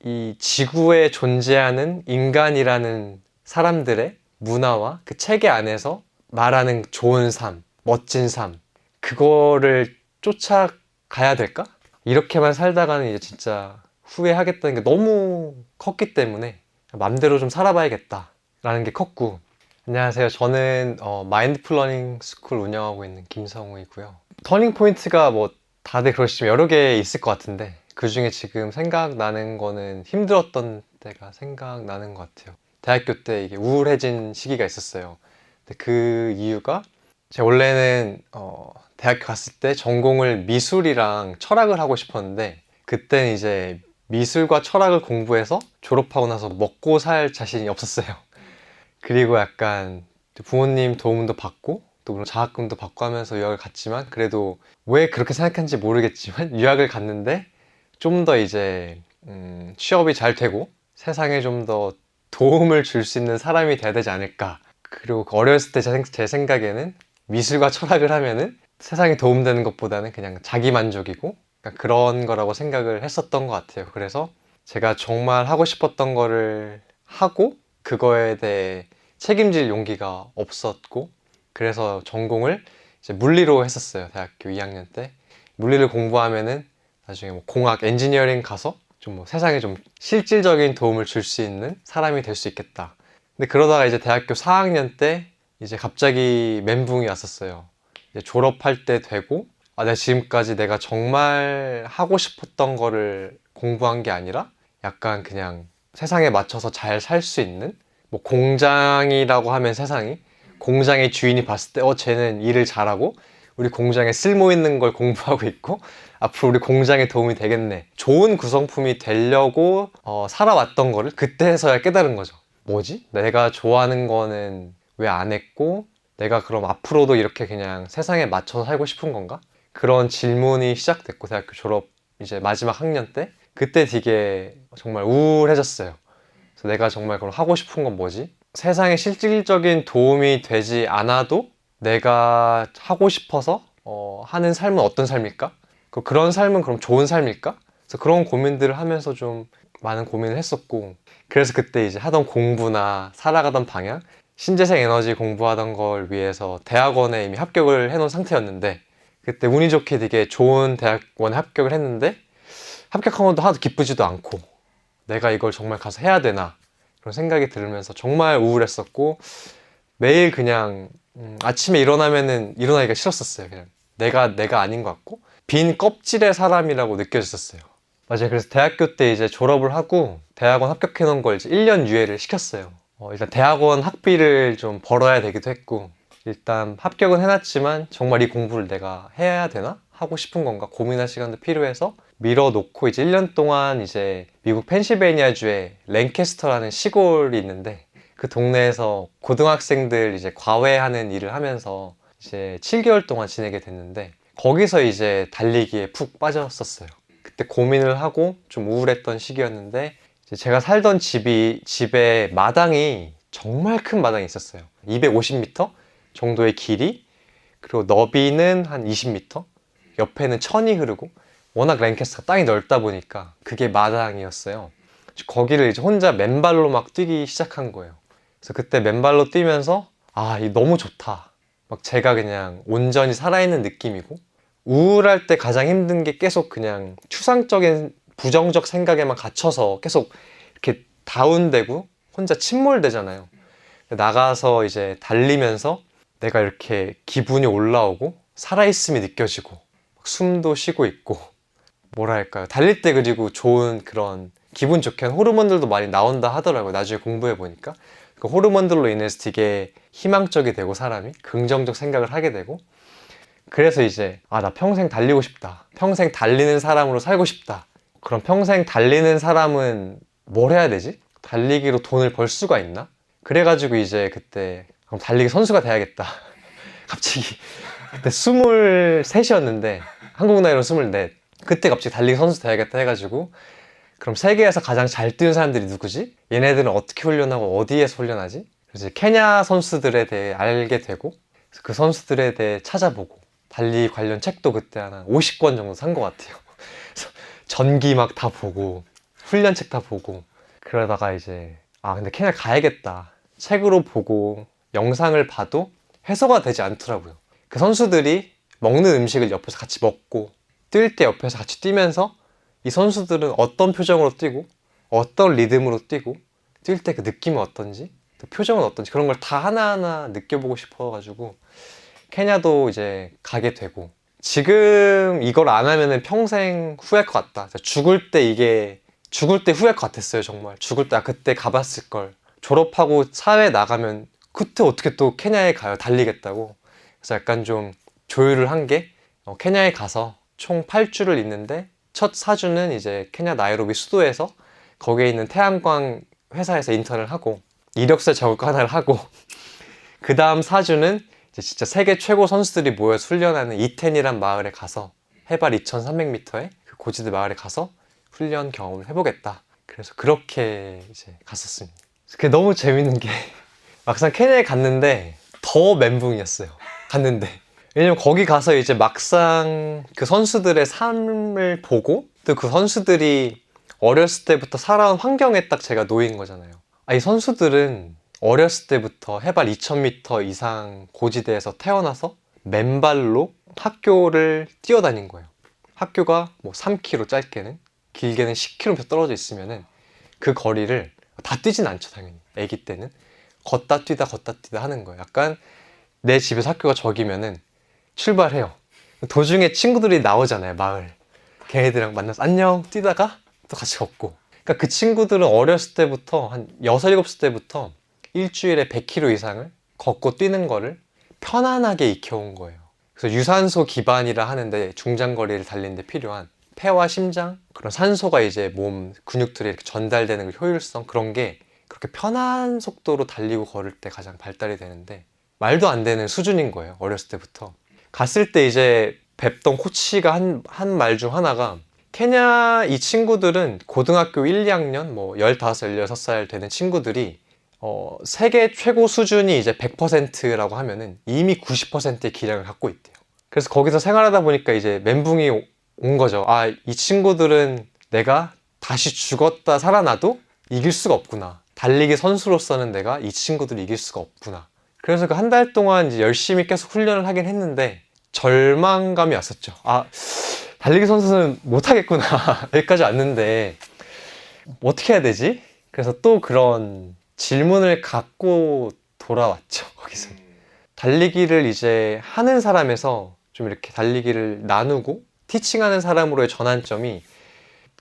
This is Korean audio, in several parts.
이 지구에 존재하는 인간이라는 사람들의 문화와 그 체계 안에서 말하는 좋은 삶, 멋진 삶, 그거를 쫓아가야 될까? 이렇게만 살다가는 이제 진짜 후회하겠다는 게 너무 컸기 때문에 맘대로 좀 살아봐야겠다 라는 게 컸고. 안녕하세요. 저는 마인드풀 러닝 스쿨 운영하고 있는 김성우이고요. 터닝 포인트가 뭐 다들 그러시지만 여러 개 있을 것 같은데, 그 중에 지금 생각나는 거는 힘들었던 때가 생각나는 것 같아요. 대학교 때 이게 우울해진 시기가 있었어요. 근데 그 이유가 제가 원래는 대학교 갔을 때 전공을 미술이랑 철학을 하고 싶었는데, 그때는 이제 미술과 철학을 공부해서 졸업하고 나서 먹고 살 자신이 없었어요. 그리고 약간 부모님 도움도 받고 또 물론 장학금도 받고 하면서 유학을 갔지만, 그래도 왜 그렇게 생각했는지 모르겠지만 유학을 갔는데 좀 더 이제 취업이 잘 되고 세상에 좀 더 도움을 줄 수 있는 사람이 돼야 되지 않을까. 그리고 어렸을 때 제 생각에는 미술과 철학을 하면은 세상에 도움되는 것보다는 그냥 자기 만족이고 그런 거라고 생각을 했었던 것 같아요. 그래서 제가 정말 하고 싶었던 거를 하고 그거에 대해 책임질 용기가 없었고, 그래서 전공을 이제 물리로 했었어요. 대학교 2학년 때 물리를 공부하면은 나중에 뭐 공학 엔지니어링 가서 좀 뭐 세상에 좀 실질적인 도움을 줄 수 있는 사람이 될 수 있겠다. 근데 그러다가 이제 대학교 4학년 때 이제 갑자기 멘붕이 왔었어요. 이제 졸업할 때 되고, 내가 지금까지 내가 정말 하고 싶었던 거를 공부한 게 아니라 약간 그냥 세상에 맞춰서 잘 살 수 있는, 뭐 공장이라고 하면 세상이 공장의 주인이 봤을 때 쟤는 일을 잘하고 우리 공장에 쓸모 있는 걸 공부하고 있고 앞으로 우리 공장에 도움이 되겠네, 좋은 구성품이 되려고 살아왔던 거를 그때서야 깨달은 거죠. 뭐지? 내가 좋아하는 거는 왜 안 했고, 내가 그럼 앞으로도 이렇게 그냥 세상에 맞춰서 살고 싶은 건가? 그런 질문이 시작됐고, 대학교 졸업 이제 마지막 학년 때 그때 되게 정말 우울해졌어요. 그래서 내가 정말 그럼 하고 싶은 건 뭐지? 세상에 실질적인 도움이 되지 않아도 내가 하고 싶어서 하는 삶은 어떤 삶일까? 그런 삶은 그럼 좋은 삶일까? 그래서 그런 고민들을 하면서 좀 많은 고민을 했었고, 그래서 그때 이제 하던 공부나 살아가던 방향, 신재생 에너지 공부하던 걸 위해서 대학원에 이미 합격을 해놓은 상태였는데, 그때 운이 좋게 되게 좋은 대학원에 합격을 했는데 합격한 것도 하나도 기쁘지도 않고 내가 이걸 정말 가서 해야 되나 그런 생각이 들면서 정말 우울했었고, 매일 그냥 아침에 일어나면은 일어나기가 싫었었어요. 그냥 내가 아닌 것 같고 빈 껍질의 사람이라고 느껴졌었어요. 맞아요. 그래서 대학교 때 이제 졸업을 하고 대학원 합격해 놓은 걸 이제 1년 유예를 시켰어요. 일단 대학원 학비를 좀 벌어야 되기도 했고, 일단 합격은 해놨지만 정말 이 공부를 내가 해야 되나? 하고 싶은 건가? 고민할 시간도 필요해서 밀어놓고 이제 1년 동안 이제 미국 펜실베이니아주에 랭캐스터라는 시골이 있는데, 그 동네에서 고등학생들 이제 과외하는 일을 하면서 이제 7개월 동안 지내게 됐는데, 거기서 이제 달리기에 푹 빠졌었어요. 그때 고민을 하고 좀 우울했던 시기였는데, 이제 제가 살던 집에 마당이 정말 큰 마당이 있었어요. 250m 정도의 길이, 그리고 너비는 한 20m, 옆에는 천이 흐르고, 워낙 랭캐스터가 땅이 넓다 보니까 그게 마당이었어요. 거기를 이제 혼자 맨발로 막 뛰기 시작한 거예요. 그래서 그때 맨발로 뛰면서 이게 너무 좋다, 막 제가 그냥 온전히 살아있는 느낌이고, 우울할 때 가장 힘든 게 계속 그냥 추상적인 부정적 생각에만 갇혀서 계속 이렇게 다운되고 혼자 침몰되잖아요. 나가서 이제 달리면서 내가 이렇게 기분이 올라오고 살아있음이 느껴지고 숨도 쉬고 있고, 뭐랄까요, 달릴 때 그리고 좋은 그런 기분 좋게 하는 호르몬들도 많이 나온다 하더라고요. 나중에 공부해 보니까 그 호르몬들로 인해서 되게 희망적이 되고 사람이 긍정적 생각을 하게 되고, 그래서 이제 나 평생 달리고 싶다, 평생 달리는 사람으로 살고 싶다. 그럼 평생 달리는 사람은 뭘 해야 되지? 달리기로 돈을 벌 수가 있나? 그래가지고 이제 그때 그럼 달리기 선수가 돼야겠다. 갑자기 그때 23이었는데 한국 나이로 24, 그때 갑자기 달리기 선수 돼야겠다 해가지고, 그럼 세계에서 가장 잘 뛰는 사람들이 누구지? 얘네들은 어떻게 훈련하고 어디에서 훈련하지? 그래서 케냐 선수들에 대해 알게 되고, 그 선수들에 대해 찾아보고 달리기 관련 책도 그때 한 50권 정도 산 것 같아요. 그래서 전기 막 다 보고 훈련책 다 보고 그러다가 이제 근데 케냐 가야겠다. 책으로 보고 영상을 봐도 해소가 되지 않더라고요. 그 선수들이 먹는 음식을 옆에서 같이 먹고 뛸 때 옆에서 같이 뛰면서 이 선수들은 어떤 표정으로 뛰고 어떤 리듬으로 뛰고 뛸 때 그 느낌은 어떤지 또 표정은 어떤지 그런 걸 다 하나하나 느껴보고 싶어가지고 케냐도 이제 가게 되고 지금 이걸 안 하면은 평생 후회할 것 같다. 죽을 때 후회할 것 같았어요. 정말 죽을 때 그때 가봤을 걸. 졸업하고 사회 나가면 그때 어떻게 또 케냐에 가요. 달리겠다고. 그래서 약간 좀 조율을 한 게 케냐에 가서 총 8주를 있는데 첫 4주는 이제 케냐 나이로비 수도에서 거기에 있는 태양광 회사에서 인턴을 하고 이력서 적을 거 하나를 하고 그 다음 4주는 이제 진짜 세계 최고 선수들이 모여서 훈련하는 이텐이란 마을에 가서 해발 2300m의 그 고지대 마을에 가서 훈련 경험을 해보겠다. 그래서 그렇게 이제 갔었습니다. 그게 너무 재밌는 게 막상 케냐에 갔는데 더 멘붕이었어요. 갔는데 왜냐면 거기 가서 이제 막상 그 선수들의 삶을 보고 또 그 선수들이 어렸을 때부터 살아온 환경에 딱 제가 놓인 거잖아요. 이 선수들은 어렸을 때부터 해발 2000m 이상 고지대에서 태어나서 맨발로 학교를 뛰어다닌 거예요. 학교가 뭐 3km 짧게는 길게는 10km 떨어져 있으면은 그 거리를 다 뛰진 않죠, 당연히. 아기 때는 걷다 뛰다 하는 거예요. 약간 내 집에서 학교가 저기면은 출발해요. 도중에 친구들이 나오잖아요, 마을. 걔네들이랑 만나서 안녕 뛰다가 또 같이 걷고. 그러니까 그 친구들은 어렸을 때부터 한 6, 7살 때부터 일주일에 100km 이상을 걷고 뛰는 거를 편안하게 익혀온 거예요. 그래서 유산소 기반이라 하는데 중장거리를 달리는 데 필요한 폐와 심장, 그런 산소가 이제 몸 근육들에 이렇게 전달되는 그 효율성, 그런 게 그렇게 편한 속도로 달리고 걸을 때 가장 발달이 되는데 말도 안 되는 수준인 거예요. 어렸을 때부터. 갔을 때 이제 뵙던 코치가 한 말 중 하나가 케냐 이 친구들은 고등학교 1, 2학년 뭐 15, 16살 되는 친구들이 세계 최고 수준이 이제 100%라고 하면은 이미 90%의 기량을 갖고 있대요. 그래서 거기서 생활하다 보니까 이제 멘붕이 온 거죠. 이 친구들은 내가 다시 죽었다 살아나도 이길 수가 없구나. 달리기 선수로서는 내가 이 친구들을 이길 수가 없구나. 그래서 그 한 달 동안 이제 열심히 계속 훈련을 하긴 했는데 절망감이 왔었죠. 달리기 선수는 못하겠구나. 여기까지 왔는데 어떻게 해야 되지? 그래서 또 그런 질문을 갖고 돌아왔죠. 거기서 달리기를 이제 하는 사람에서 좀 이렇게 달리기를 나누고 티칭하는 사람으로의 전환점이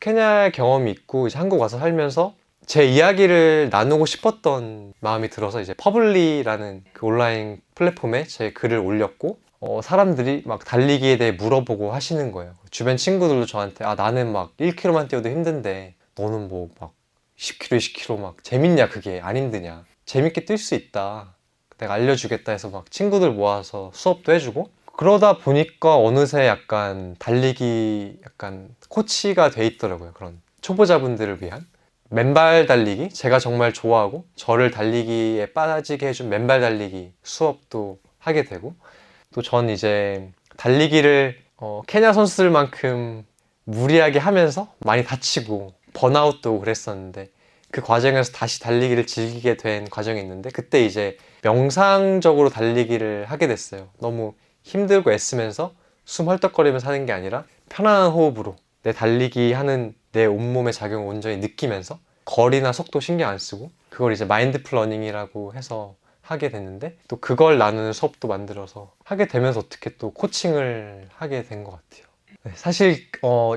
케냐 경험이 있고 이제 한국 와서 살면서 제 이야기를 나누고 싶었던 마음이 들어서 이제 퍼블리라는 그 온라인 플랫폼에 제 글을 올렸고 사람들이 막 달리기에 대해 물어보고 하시는 거예요. 주변 친구들도 저한테 나는 막 1km만 뛰어도 힘든데 너는 뭐 막 10km, 20km 막 재밌냐, 그게 안 힘드냐, 재밌게 뛸 수 있다, 내가 알려주겠다 해서 막 친구들 모아서 수업도 해주고 그러다 보니까 어느새 약간 달리기 약간 코치가 돼 있더라고요. 그런 초보자분들을 위한 맨발 달리기, 제가 정말 좋아하고 저를 달리기에 빠지게 해준 맨발 달리기 수업도 하게 되고, 또 전 이제 달리기를 케냐 선수들만큼 무리하게 하면서 많이 다치고 번아웃도 오고 그랬었는데 그 과정에서 다시 달리기를 즐기게 된 과정이 있는데 그때 이제 명상적으로 달리기를 하게 됐어요. 너무 힘들고 애쓰면서 숨 헐떡거리면서 하는 게 아니라 편안한 호흡으로 내 달리기 하는 내 온몸의 작용을 온전히 느끼면서 거리나 속도 신경 안 쓰고 그걸 이제 마인드풀 러닝이라고 해서 하게 됐는데 또 그걸 나누는 수업도 만들어서 하게 되면서 어떻게 또 코칭을 하게 된 것 같아요. 사실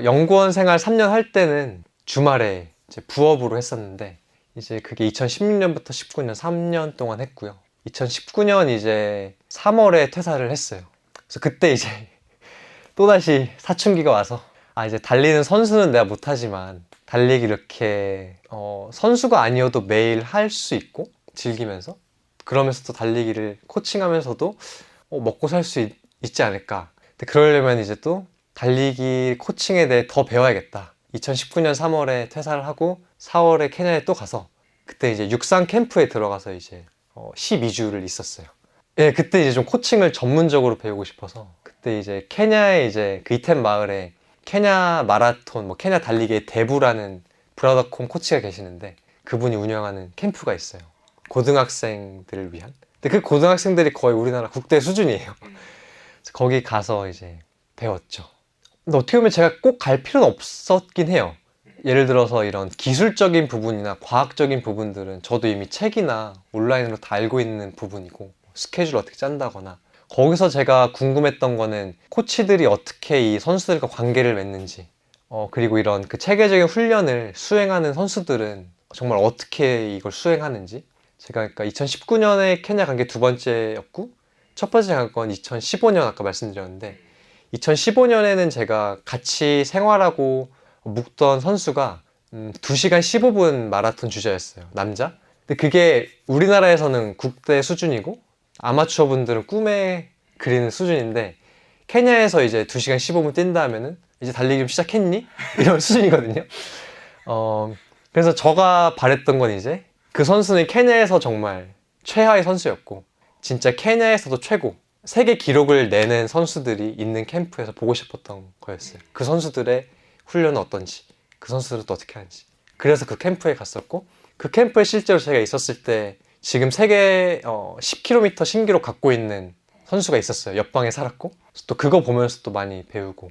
연구원 생활 3년 할 때는 주말에 이제 부업으로 했었는데 이제 그게 2016년부터 19년 3년 동안 했고요. 2019년 이제 3월에 퇴사를 했어요. 그래서 그때 이제 또다시 사춘기가 와서 이제 달리는 선수는 내가 못하지만 달리기 이렇게 선수가 아니어도 매일 할 수 있고 즐기면서 그러면서 또 달리기를 코칭하면서도 먹고 살 수 있지 않을까. 근데 그러려면 이제 또 달리기 코칭에 대해 더 배워야겠다. 2019년 3월에 퇴사를 하고 4월에 케냐에 또 가서 그때 이제 육상 캠프에 들어가서 이제 12주를 있었어요. 예, 그때 이제 좀 코칭을 전문적으로 배우고 싶어서 그때 이제 케냐에 이제 그 이텐 마을에 케냐 마라톤, 케냐 달리기의 대부라는 브라더콤 코치가 계시는데 그분이 운영하는 캠프가 있어요. 고등학생들을 위한. 근데 그 고등학생들이 거의 우리나라 국대 수준이에요. 그래서 거기 가서 이제 배웠죠. 근데 어떻게 보면 제가 꼭 갈 필요는 없었긴 해요. 예를 들어서 이런 기술적인 부분이나 과학적인 부분들은 저도 이미 책이나 온라인으로 다 알고 있는 부분이고, 스케줄 어떻게 짠다거나, 거기서 제가 궁금했던 거는 코치들이 어떻게 이 선수들과 관계를 맺는지, 그리고 이런 그 체계적인 훈련을 수행하는 선수들은 정말 어떻게 이걸 수행하는지. 제가 그러니까 2019년에 케냐 간 게 두 번째였고, 첫 번째 간 건 2015년 아까 말씀드렸는데, 2015년에는 제가 같이 생활하고 묵던 선수가 2시간 15분 마라톤 주자였어요. 남자. 근데 그게 우리나라에서는 국대 수준이고 아마추어 분들은 꿈에 그리는 수준인데, 케냐에서 이제 2시간 15분 뛴다 하면은 이제 달리기 좀 시작했니? 이런 수준이거든요. 그래서 제가 바랬던 건 이제 그 선수는 케냐에서 정말 최하의 선수였고, 진짜 케냐에서도 최고, 세계 기록을 내는 선수들이 있는 캠프에서 보고 싶었던 거였어요. 그 선수들의 훈련은 어떤지, 그 선수들은 또 어떻게 하는지. 그래서 그 캠프에 갔었고, 그 캠프에 실제로 제가 있었을 때 지금 세계 10km 신기록 갖고 있는 선수가 있었어요. 옆방에 살았고, 또 그거 보면서 또 많이 배우고.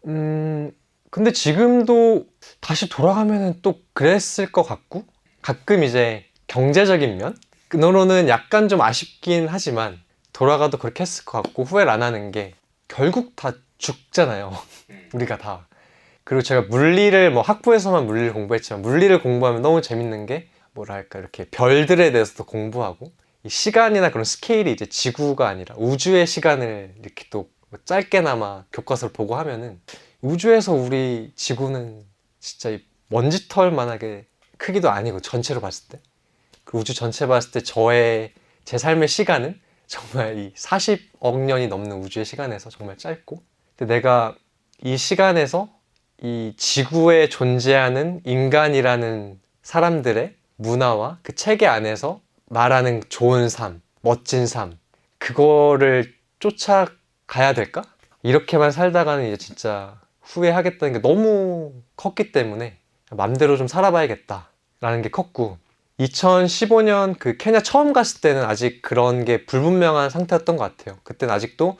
근데 지금도 다시 돌아가면은 또 그랬을 것 같고, 가끔 이제 경제적인 면으로는 약간 좀 아쉽긴 하지만 돌아가도 그렇게 했을 것 같고, 후회를 안 하는 게 결국 다 죽잖아요. 우리가 다. 그리고 제가 물리를 학부에서만 물리를 공부했지만, 물리를 공부하면 너무 재밌는 게 뭐랄까, 이렇게 별들에 대해서도 공부하고, 이 시간이나 그런 스케일이 이제 지구가 아니라 우주의 시간을 이렇게 또 짧게나마 교과서를 보고 하면은, 우주에서 우리 지구는 진짜 이 먼지털만하게 크기도 아니고, 전체로 봤을 때, 그 우주 전체 봤을 때 제 삶의 시간은 정말 이 40억 년이 넘는 우주의 시간에서 정말 짧고, 근데 내가 이 시간에서 이 지구에 존재하는 인간이라는 사람들의 문화와 그 체계 안에서 말하는 좋은 삶, 멋진 삶, 그거를 쫓아가야 될까? 이렇게만 살다가는 이제 진짜 후회하겠다는 게 너무 컸기 때문에 맘대로 좀 살아봐야겠다라는 게 컸고, 2015년 그 케냐 처음 갔을 때는 아직 그런 게 불분명한 상태였던 것 같아요. 그때는 아직도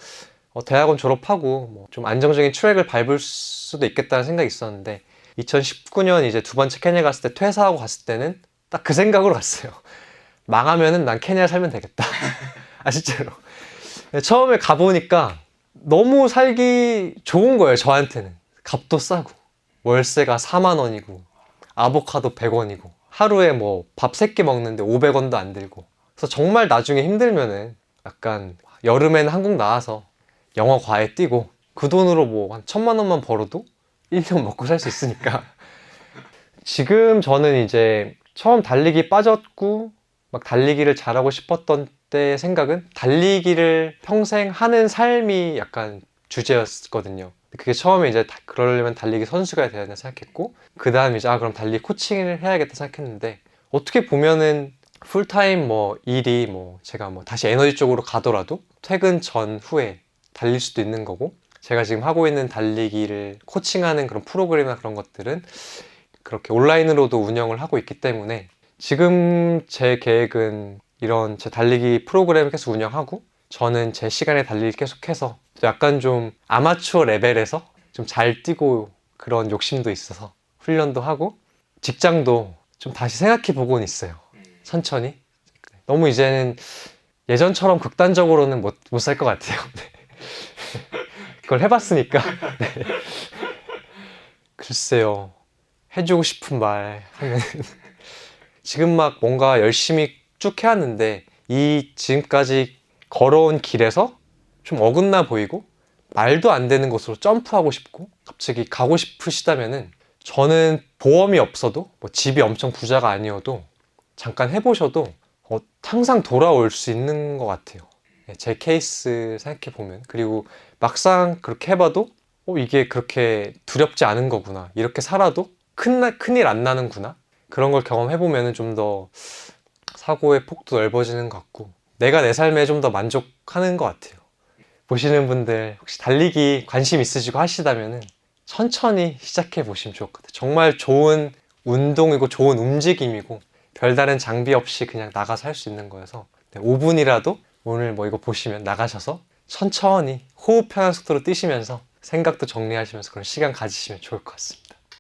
대학원 졸업하고 좀 안정적인 트랙을 밟을 수도 있겠다는 생각이 있었는데, 2019년 이제 두 번째 케냐 갔을 때 퇴사하고 갔을 때는 딱 그 생각으로 갔어요. 망하면은 난 케냐에 살면 되겠다. 아, 진짜로. 처음에 가보니까 너무 살기 좋은 거예요, 저한테는. 값도 싸고, 월세가 4만 원이고, 아보카도 100원이고, 하루에 밥 3끼 먹는데 500원도 안 들고. 그래서 정말 나중에 힘들면은 약간 여름에는 한국 나와서 영어 과외 뛰고, 그 돈으로 한 1,000만 원만 벌어도 1년 먹고 살 수 있으니까. 지금 저는 이제 처음 달리기 빠졌고 막 달리기를 잘하고 싶었던 때 생각은 달리기를 평생 하는 삶이 약간 주제였거든요. 그게 처음에 이제 그러려면 달리기 선수가 돼야 된다 생각했고, 그 다음에 이제 그럼 달리기 코칭을 해야겠다 생각했는데, 어떻게 보면은 풀타임 일이 제가 다시 에너지 쪽으로 가더라도 퇴근 전후에 달릴 수도 있는 거고, 제가 지금 하고 있는 달리기를 코칭하는 그런 프로그램이나 그런 것들은 그렇게 온라인으로도 운영을 하고 있기 때문에, 지금 제 계획은 이런 제 달리기 프로그램을 계속 운영하고, 저는 제 시간에 달리기 계속해서 약간 좀 아마추어 레벨에서 좀 잘 뛰고, 그런 욕심도 있어서 훈련도 하고, 직장도 좀 다시 생각해 보고는 있어요. 천천히. 너무 이제는 예전처럼 극단적으로는 못 살 것 같아요. 그걸 해봤으니까. 네. 글쎄요, 해주고 싶은 말 하면 지금 뭔가 열심히 쭉 해왔는데, 이 지금까지 걸어온 길에서 좀 어긋나 보이고 말도 안 되는 곳으로 점프하고 싶고 갑자기 가고 싶으시다면은, 저는 보험이 없어도 집이 엄청 부자가 아니어도 잠깐 해보셔도 항상 돌아올 수 있는 것 같아요. 제 케이스 생각해보면. 그리고 막상 그렇게 해봐도 이게 그렇게 두렵지 않은 거구나, 이렇게 살아도 큰일 안 나는구나, 그런 걸 경험해보면 좀 더 사고의 폭도 넓어지는 것 같고, 내가 내 삶에 좀 더 만족하는 것 같아요. 보시는 분들 혹시 달리기 관심 있으시고 하시다면은 천천히 시작해 보시면 좋을 것 같아요. 정말 좋은 운동이고 좋은 움직임이고 별다른 장비 없이 그냥 나가서 할 수 있는 거여서 5분이라도 오늘 뭐 이거 보시면 나가셔서 천천히 호흡 편한 속도로 뛰시면서 생각도 정리하시면서 그런 시간 가지시면 좋을 것 같습니다.